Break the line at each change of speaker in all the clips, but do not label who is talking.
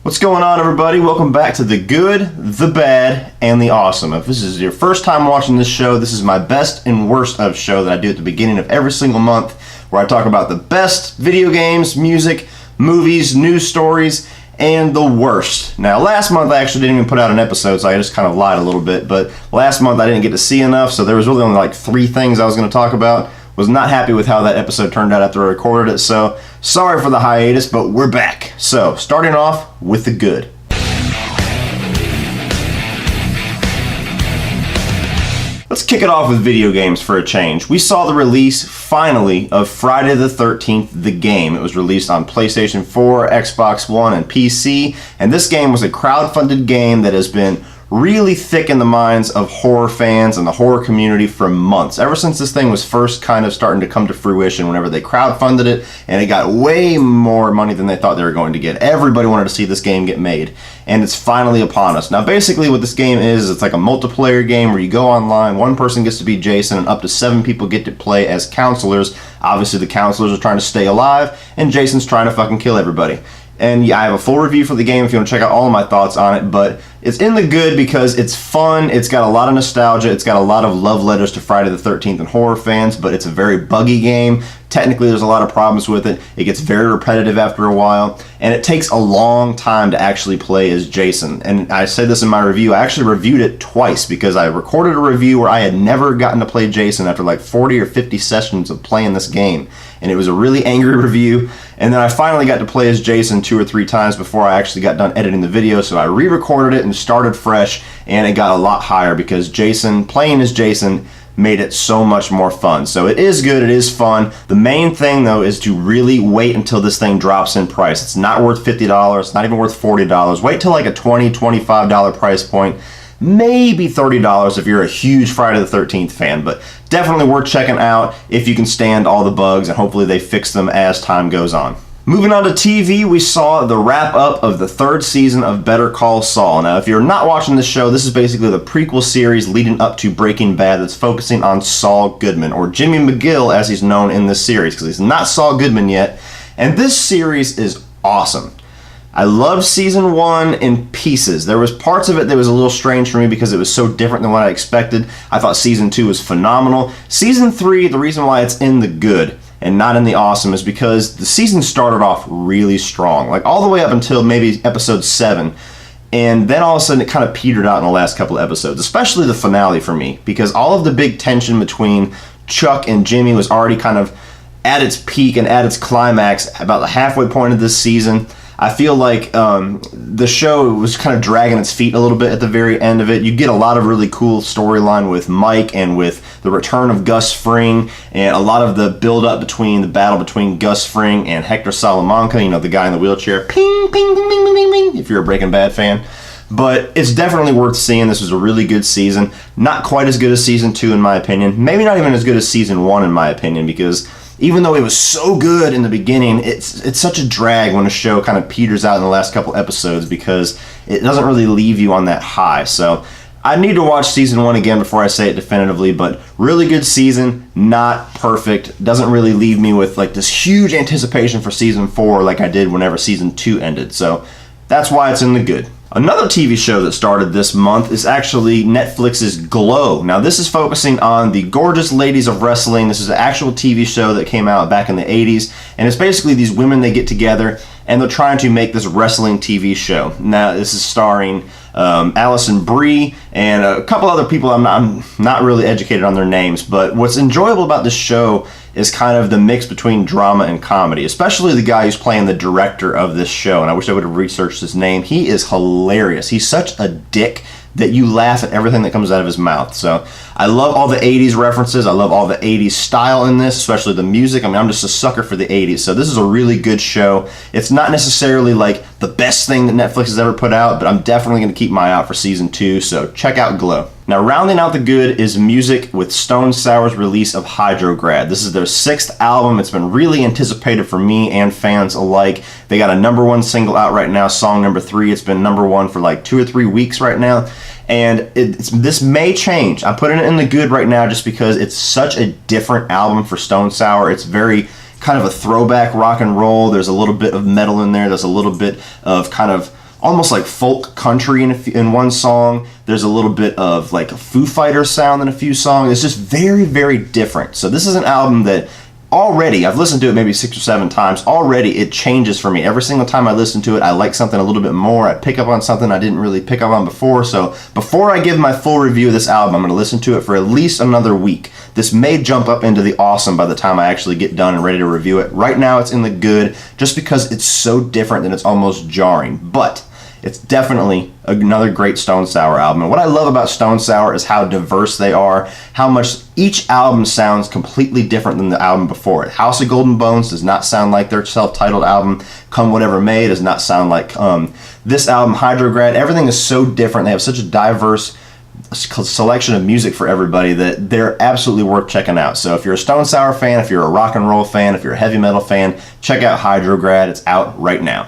What's going on, everybody? Welcome back to the good, the bad, and the awesome. If this is your first time watching this show, this is my best and worst of show that I do at the beginning of every single month, where I talk about the best video games, music, movies, news stories, and the worst. Now, last month I actually didn't even put out an episode, so I just kind of lied a little bit, but last month I didn't get to see enough, so there was really only like 3 things I was going to talk about. Was not happy with how that episode turned out after I recorded it, so sorry for the hiatus, but we're back. So, starting off with the good. Let's kick it off with video games for a change. We saw the release, finally, of Friday the 13th, the game. It was released on PlayStation 4, Xbox One, and PC, and this game was a crowdfunded game that has been really thick in the minds of horror fans and the horror community for months. Ever since this thing was first kind of starting to come to fruition, whenever they crowdfunded it, and it got way more money than they thought they were going to get. Everybody wanted to see this game get made, and it's finally upon us. Now, basically what this game is, it's like a multiplayer game where you go online, one person gets to be Jason, and up to 7 people get to play as counselors. Obviously, the counselors are trying to stay alive, and Jason's trying to fucking kill everybody. And yeah, I have a full review for the game if you want to check out all of my thoughts on it, but it's in the good because it's fun, it's got a lot of nostalgia, it's got a lot of love letters to Friday the 13th and horror fans, but it's a very buggy game. Technically, there's a lot of problems with it. It gets very repetitive after a while, and it takes a long time to actually play as Jason. And I said this in my review, I actually reviewed it twice because I recorded a review where I had never gotten to play Jason after like 40 or 50 sessions of playing this game. And it was a really angry review, and then I finally got to play as Jason 2 or 3 times before I actually got done editing the video, so I re-recorded it and started fresh, and it got a lot higher because Jason, playing as Jason, made it so much more fun. So it is good, it is fun. The main thing though is to really wait until this thing drops in price. It's not worth $50, it's not even worth $40. Wait till like a $20, $25 price point. Maybe $30 if you're a huge Friday the 13th fan, but definitely worth checking out if you can stand all the bugs, and hopefully they fix them as time goes on. Moving on to TV, we saw the wrap-up of the 3rd season of Better Call Saul. Now, if you're not watching this show, this is basically the prequel series leading up to Breaking Bad that's focusing on Saul Goodman, or Jimmy McGill as he's known in this series, because he's not Saul Goodman yet. And this series is awesome. I loved season 1 in pieces. There was parts of it that was a little strange for me because it was so different than what I expected. I thought season 2 was phenomenal. Season 3, the reason why it's in the good and not in the awesome is because the season started off really strong, like all the way up until maybe episode 7, and then all of a sudden it kind of petered out in the last couple of episodes, especially the finale for me, because all of the big tension between Chuck and Jimmy was already kind of at its peak and at its climax about the halfway point of this season. I feel like the show was kind of dragging its feet a little bit at the very end of it. You get a lot of really cool storyline with Mike and with the return of Gus Fring, and a lot of the build-up between the battle between Gus Fring and Hector Salamanca, you know, the guy in the wheelchair. Ping, ping, ping, ping, ping, ping, if you're a Breaking Bad fan. But it's definitely worth seeing. This was a really good season. Not quite as good as season 2 in my opinion. Maybe not even as good as season 1 in my opinion, because even though it was so good in the beginning, it's such a drag when a show kind of peters out in the last couple episodes because it doesn't really leave you on that high. So I need to watch season 1 again before I say it definitively, but really good season, not perfect. Doesn't really leave me with like this huge anticipation for season 4 like I did whenever season 2 ended. So that's why it's in the good. Another TV show that started this month is actually Netflix's Glow. Now, this is focusing on the gorgeous ladies of wrestling. This is an actual TV show that came out back in the 80s, and it's basically these women, they get together, and they're trying to make this wrestling TV show. Now, this is starring Allison Brie and a couple other people. I'm not really educated on their names, but what's enjoyable about this show is kind of the mix between drama and comedy, especially the guy who's playing the director of this show, and I wish I would have researched his name. He is hilarious. He's such a dick that you laugh at everything that comes out of his mouth. So I love all the 80s references. I love all the 80s style in this, especially the music. I mean, I'm just a sucker for the 80s. So this is a really good show. It's not necessarily like the best thing that Netflix has ever put out, but I'm definitely going to keep my eye out for season 2. So check out Glow. Now, rounding out the good is music with Stone Sour's release of Hydrograd. This is their 6th album. It's been really anticipated for me and fans alike. They got a #1 single out right now, song number 3. It's been #1 for like 2 or 3 weeks right now. And this may change. I'm putting it in the good right now just because it's such a different album for Stone Sour. It's very kind of a throwback rock and roll. There's a little bit of metal in there. There's a little bit of kind of almost like folk country in one song. There's a little bit of like a Foo Fighters sound in a few songs. It's just very, very different. So this is an album that already, I've listened to it maybe 6 or 7 times. Already it changes for me. Every single time I listen to it, I like something a little bit more. I pick up on something I didn't really pick up on before. So before I give my full review of this album, I'm going to listen to it for at least another week. This may jump up into the awesome by the time I actually get done and ready to review it. Right now it's in the good just because it's so different that it's almost jarring. But it's definitely another great Stone Sour album. And what I love about Stone Sour is how diverse they are, how much each album sounds completely different than the album before it. House of Golden Bones does not sound like their self-titled album. Come Whatever May does not sound like this album, Hydrograd. Everything is so different. They have such a diverse selection of music for everybody that they're absolutely worth checking out. So if you're a Stone Sour fan, if you're a rock and roll fan, if you're a heavy metal fan, check out Hydrograd. It's out right now.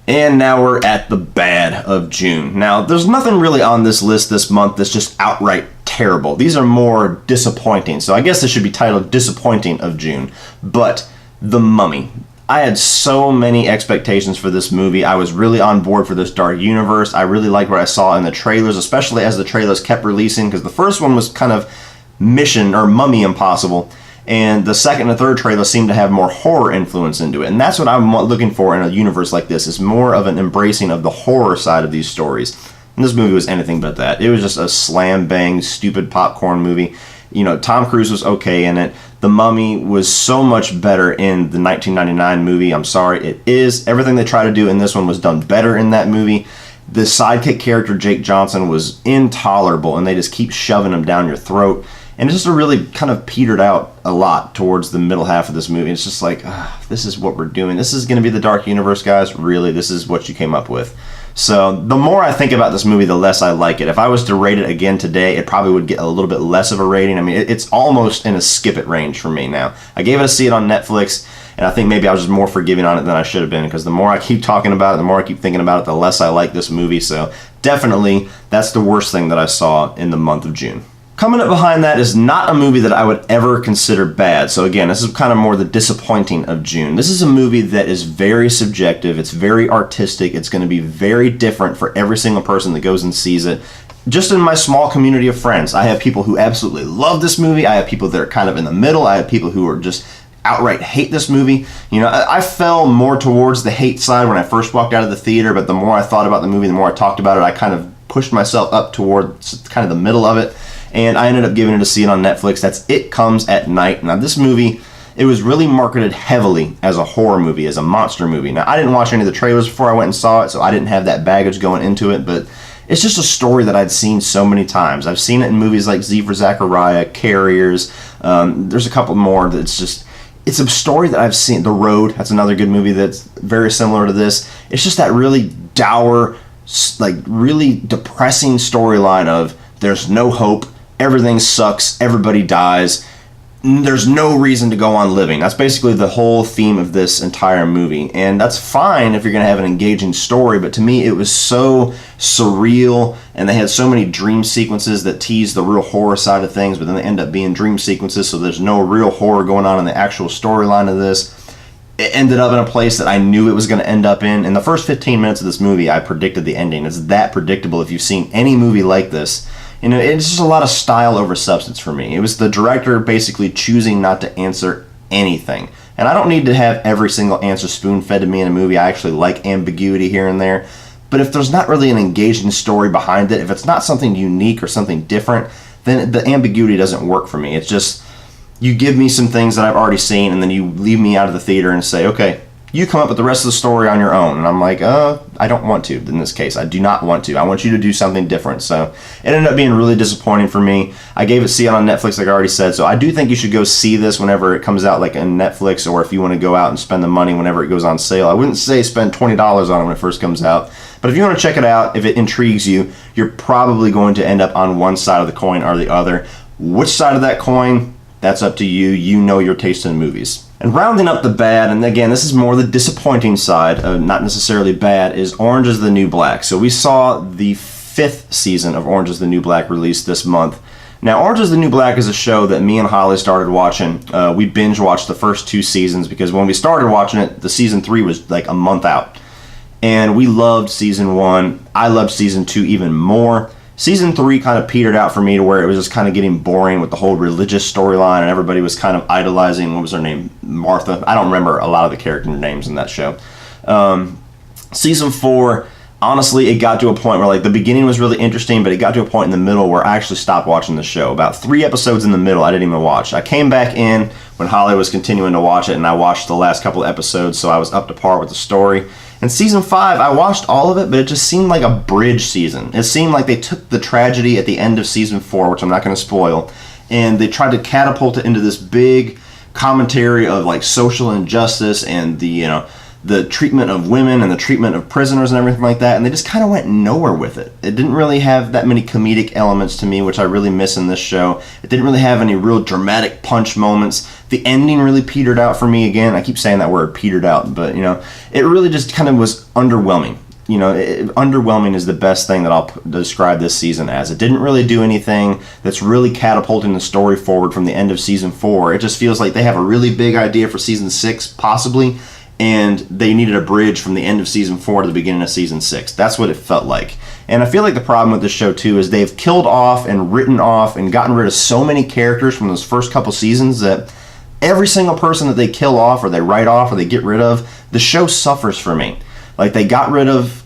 And now we're at the bad of June. Now, there's nothing really on this list this month that's just outright terrible. These are more disappointing. So I guess this should be titled Disappointing of June. But The Mummy. I had so many expectations for this movie. I was really on board for this dark universe. I really liked what I saw in the trailers, especially as the trailers kept releasing, because the first one was kind of Mission or Mummy Impossible. And the second and third trailer seem to have more horror influence into it. And that's what I'm looking for in a universe like this, is more of an embracing of the horror side of these stories. And this movie was anything but that. It was just a slam-bang, stupid popcorn movie. You know, Tom Cruise was okay in it. The Mummy was so much better in the 1999 movie. I'm sorry, it is. Everything they try to do in this one was done better in that movie. The sidekick character, Jake Johnson, was intolerable, and they just keep shoving him down your throat. And it's just really kind of petered out a lot towards the middle half of this movie. It's just like, this is what we're doing. This is going to be the dark universe, guys. Really, this is what you came up with. So the more I think about this movie, the less I like it. If I was to rate it again today, it probably would get a little bit less of a rating. I mean, it's almost in a skip it range for me now. I gave it a see it on Netflix, and I think maybe I was just more forgiving on it than I should have been, because the more I keep talking about it, the more I keep thinking about it, the less I like this movie. So definitely, that's the worst thing that I saw in the month of June. Coming up behind that is not a movie that I would ever consider bad. So again, this is kind of more the disappointing of June. This is a movie that is very subjective. It's very artistic. It's going to be very different for every single person that goes and sees it. Just in my small community of friends, I have people who absolutely love this movie. I have people that are kind of in the middle. I have people who are just outright hate this movie. You know, I fell more towards the hate side when I first walked out of the theater, but the more I thought about the movie, the more I talked about it, I kind of pushed myself up towards kind of the middle of it. And I ended up giving it a see it on Netflix. That's It Comes at Night. Now, this movie, it was really marketed heavily as a horror movie, as a monster movie. Now, I didn't watch any of the trailers before I went and saw it, so I didn't have that baggage going into it, but it's just a story that I'd seen so many times. I've seen it in movies like Z for Zachariah, Carriers. There's a couple more that's just, it's a story that I've seen. The Road, that's another good movie that's very similar to this. It's just that really dour, like really depressing storyline of there's no hope. Everything sucks, everybody dies, there's no reason to go on living. That's basically the whole theme of this entire movie. And that's fine if you're going to have an engaging story, but to me it was so surreal, and they had so many dream sequences that tease the real horror side of things, but then they end up being dream sequences, so there's no real horror going on in the actual storyline of this. It ended up in a place that I knew it was going to end up in. In the first 15 minutes of this movie, I predicted the ending. It's that predictable if you've seen any movie like this. You know, it's just a lot of style over substance for me. It was the director basically choosing not to answer anything. And I don't need to have every single answer spoon-fed to me in a movie. I actually like ambiguity here and there. But if there's not really an engaging story behind it, if it's not something unique or something different, then the ambiguity doesn't work for me. It's just, you give me some things that I've already seen, and then you leave me out of the theater and say, okay, you come up with the rest of the story on your own. And I'm like, I don't want to in this case. I do not want to. I want you to do something different. So it ended up being really disappointing for me. I gave it see it on Netflix, like I already said. So I do think you should go see this whenever it comes out, like on Netflix, or if you want to go out and spend the money whenever it goes on sale. I wouldn't say spend $20 on it when it first comes out. But if you want to check it out, if it intrigues you, you're probably going to end up on one side of the coin or the other. Which side of that coin? That's up to you. You know your taste in movies. And rounding up the bad, and again, this is more the disappointing side, not necessarily bad, is Orange is the New Black. So we saw the 5th season of Orange is the New Black released this month. Now, Orange is the New Black is a show that me and Holly started watching. We binge watched the first 2 seasons because when we started watching it, the season 3 was like a month out. And we loved season 1. I loved season 2 even more. Season 3 kind of petered out for me to where it was just kind of getting boring with the whole religious storyline, and everybody was kind of idolizing, what was her name? Martha. I don't remember a lot of the character names in that show. Season 4, honestly, it got to a point where like the beginning was really interesting, but it got to a point in the middle where I actually stopped watching the show. About 3 episodes in the middle, I didn't even watch. I came back in when Holly was continuing to watch it, and I watched the last couple of episodes, so I was up to par with the story. And season 5, I watched all of it, but it just seemed like a bridge season. It seemed like they took the tragedy at the end of season 4, which I'm not going to spoil, and they tried to catapult it into this big commentary of like social injustice and the treatment of women and the treatment of prisoners and everything like that, and they just kind of went nowhere with it. It didn't really have that many comedic elements to me, which I really miss in this show. It didn't really have any real dramatic punch moments. The ending really petered out for me again. I keep saying that word, petered out, but it really just kind of was underwhelming. Underwhelming is the best thing that I'll describe this season as. It didn't really do anything that's really catapulting the story forward from the end of season 4. It just feels like they have a really big idea for season 6, possibly, and they needed a bridge from the end of season 4 to the beginning of season 6. That's what it felt like. And I feel like the problem with this show too is they've killed off and written off and gotten rid of so many characters from those first couple seasons that every single person that they kill off or they write off or they get rid of, the show suffers for me. Like they got rid of,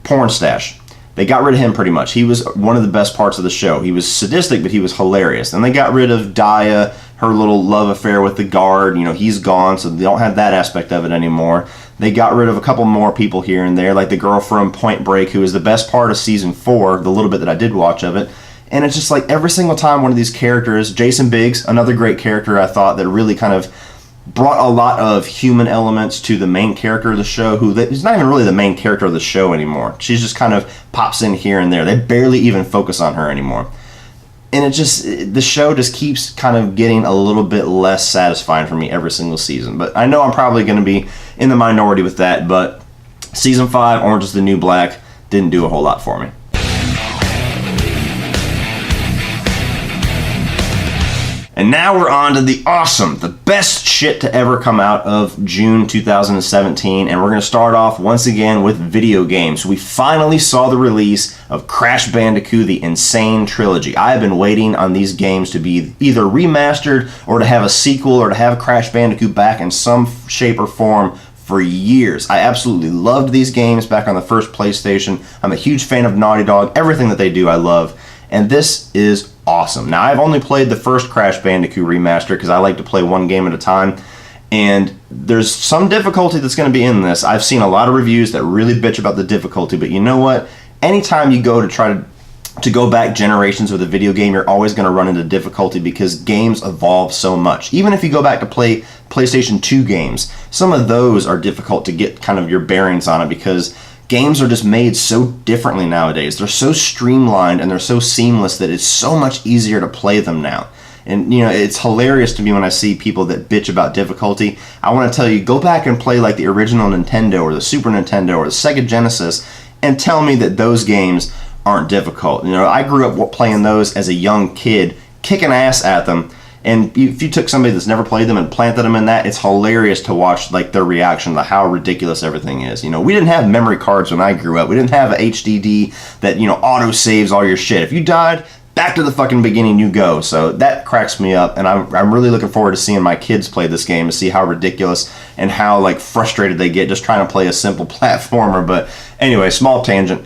Porn Stash. They got rid of him pretty much. He was one of the best parts of the show. He was sadistic, but he was hilarious. And they got rid of Daya, her little love affair with the guard. He's gone, so they don't have that aspect of it anymore. They got rid of a couple more people here and there, like the girl from Point Break, who was the best part of season 4, the little bit that I did watch of it. And it's just like every single time one of these characters, Jason Biggs, another great character I thought that really kind of brought a lot of human elements to the main character of the show, who's not even really the main character of the show anymore. She's just kind of pops in here and there. They barely even focus on her anymore. And the show just keeps kind of getting a little bit less satisfying for me every single season. But I know I'm probably going to be in the minority with that, but season 5, Orange is the New Black, didn't do a whole lot for me. And now we're on to the best shit to ever come out of June 2017, and we're going to start off once again with video games. We finally saw the release of Crash Bandicoot, the Insane Trilogy. I have been waiting on these games to be either remastered or to have a sequel or to have Crash Bandicoot back in some shape or form for years. I absolutely loved these games back on the first PlayStation. I'm a huge fan of Naughty Dog. Everything that they do, I love. And this is awesome. Now, I've only played the first Crash Bandicoot remaster because I like to play one game at a time. And there's some difficulty that's going to be in this. I've seen a lot of reviews that really bitch about the difficulty, but you know what? Anytime you go to try to go back generations with a video game, you're always going to run into difficulty because games evolve so much. Even if you go back to play PlayStation 2 games, some of those are difficult to get kind of your bearings on it because games are just made so differently nowadays. They're so streamlined and they're so seamless that it's so much easier to play them now. And it's hilarious to me when I see people that bitch about difficulty. I want to tell you, go back and play like the original Nintendo or the Super Nintendo or the Sega Genesis and tell me that those games aren't difficult. I grew up playing those as a young kid, kicking ass at them. And if you took somebody that's never played them and planted them in that, it's hilarious to watch like their reaction to how ridiculous everything is. We didn't have memory cards when I grew up. We didn't have a HDD that auto saves all your shit. If you died, back to the fucking beginning you go. So that cracks me up, and I'm really looking forward to seeing my kids play this game to see how ridiculous and how like frustrated they get just trying to play a simple platformer. But anyway, small tangent.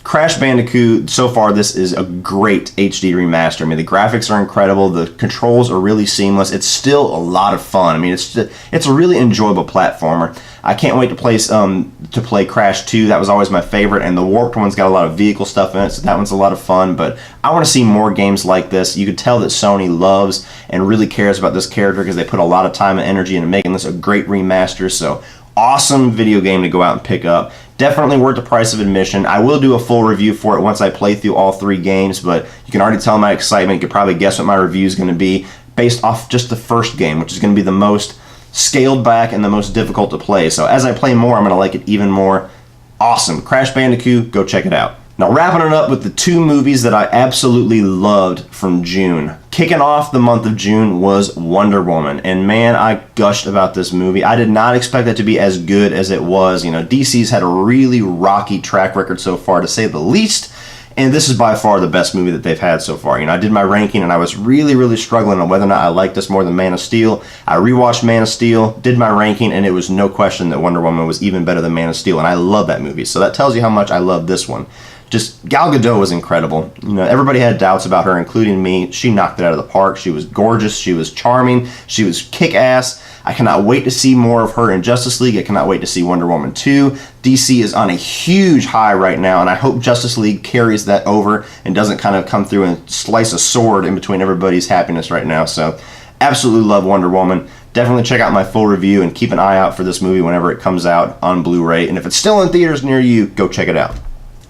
Crash Bandicoot, so far this is a great HD remaster. I mean, the graphics are incredible, the controls are really seamless, it's still a lot of fun. I mean, it's a really enjoyable platformer. I can't wait to play Crash 2, that was always my favorite, and the Warped one's got a lot of vehicle stuff in it, so that one's a lot of fun, but I want to see more games like this. You can tell that Sony loves and really cares about this character because they put a lot of time and energy into making this a great remaster, so awesome video game to go out and pick up. Definitely worth the price of admission. I will do a full review for it once I play through all 3 games, but you can already tell my excitement. You can probably guess what my review is going to be based off just the first game, which is going to be the most scaled back and the most difficult to play. So as I play more, I'm going to like it even more. Awesome. Crash Bandicoot, go check it out. Now wrapping it up with the two movies that I absolutely loved from June. Kicking off the month of June was Wonder Woman, and man, I gushed about this movie. I did not expect it to be as good as it was. You know, DC's had a really rocky track record so far, to say the least, and this is by far the best movie that they've had so far. You know, I did my ranking and I was really struggling on whether or not I liked this more than Man of Steel. I rewatched Man of Steel, did my ranking, and it was no question that Wonder Woman was even better than Man of Steel, and I love that movie. So that tells you how much I love this one. Just Gal Gadot was incredible. You know, everybody had doubts about her, including me. She knocked it out of the park. She was gorgeous. She was charming. She was kick-ass. I cannot wait to see more of her in Justice League. I cannot wait to see Wonder Woman 2. DC is on a huge high right now, and I hope Justice League carries that over and doesn't kind of come through and slice a sword in between everybody's happiness right now. So, absolutely love Wonder Woman. Definitely check out my full review and keep an eye out for this movie whenever it comes out on Blu-ray. And if it's still in theaters near you, go check it out.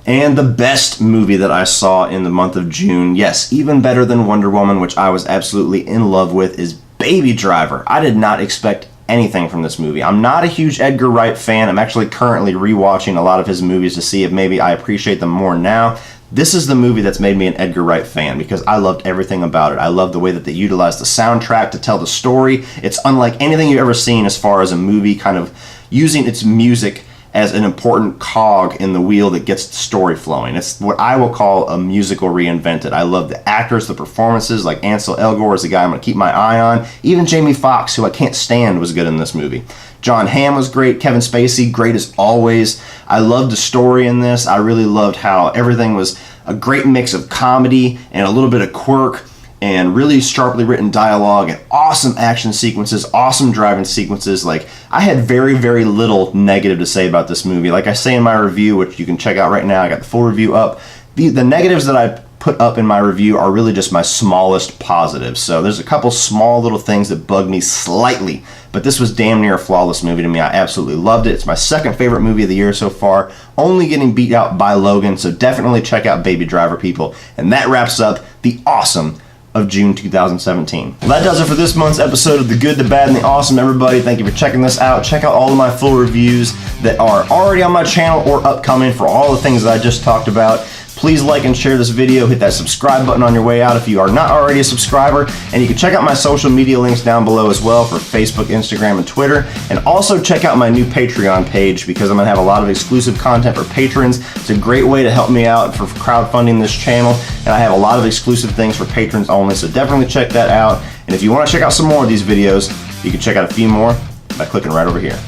And the best movie that I saw in the month of June, yes, even better than Wonder Woman, which I was absolutely in love with, is Baby Driver. I did not expect anything from this movie. I'm not a huge Edgar Wright fan. I'm actually currently rewatching a lot of his movies to see if maybe I appreciate them more now. This is the movie that's made me an Edgar Wright fan because I loved everything about it. I love the way that they utilized the soundtrack to tell the story. It's unlike anything you've ever seen as far as a movie kind of using its music as an important cog in the wheel that gets the story flowing. It's what I will call a musical reinvented. I love the actors, the performances, like Ansel Elgort is the guy I'm going to keep my eye on. Even Jamie Foxx, who I can't stand, was good in this movie. John Hamm was great. Kevin Spacey, great as always. I loved the story in this. I really loved how everything was a great mix of comedy and a little bit of quirk, and really sharply written dialogue and awesome action sequences, awesome driving sequences. Like, I had very little negative to say about this movie. Like I say in my review, which you can check out right now, I got the full review up. The negatives that I put up in my review are really just my smallest positives. So there's a couple small little things that bug me slightly, but this was damn near a flawless movie to me. I absolutely loved it. It's my second favorite movie of the year so far, only getting beat out by Logan, so definitely check out Baby Driver, people. And that wraps up the awesome of June 2017. Well, that does it for this month's episode of The Good, the Bad, and the Awesome, everybody. Thank you for checking this out. Check out all of my full reviews that are already on my channel or upcoming for all the things that I just talked about. Please like and share this video. Hit that subscribe button on your way out if you are not already a subscriber. And you can check out my social media links down below as well for Facebook, Instagram, and Twitter. And also check out my new Patreon page because I'm going to have a lot of exclusive content for patrons. It's a great way to help me out for crowdfunding this channel. And I have a lot of exclusive things for patrons only. So definitely check that out. And if you want to check out some more of these videos, you can check out a few more by clicking right over here.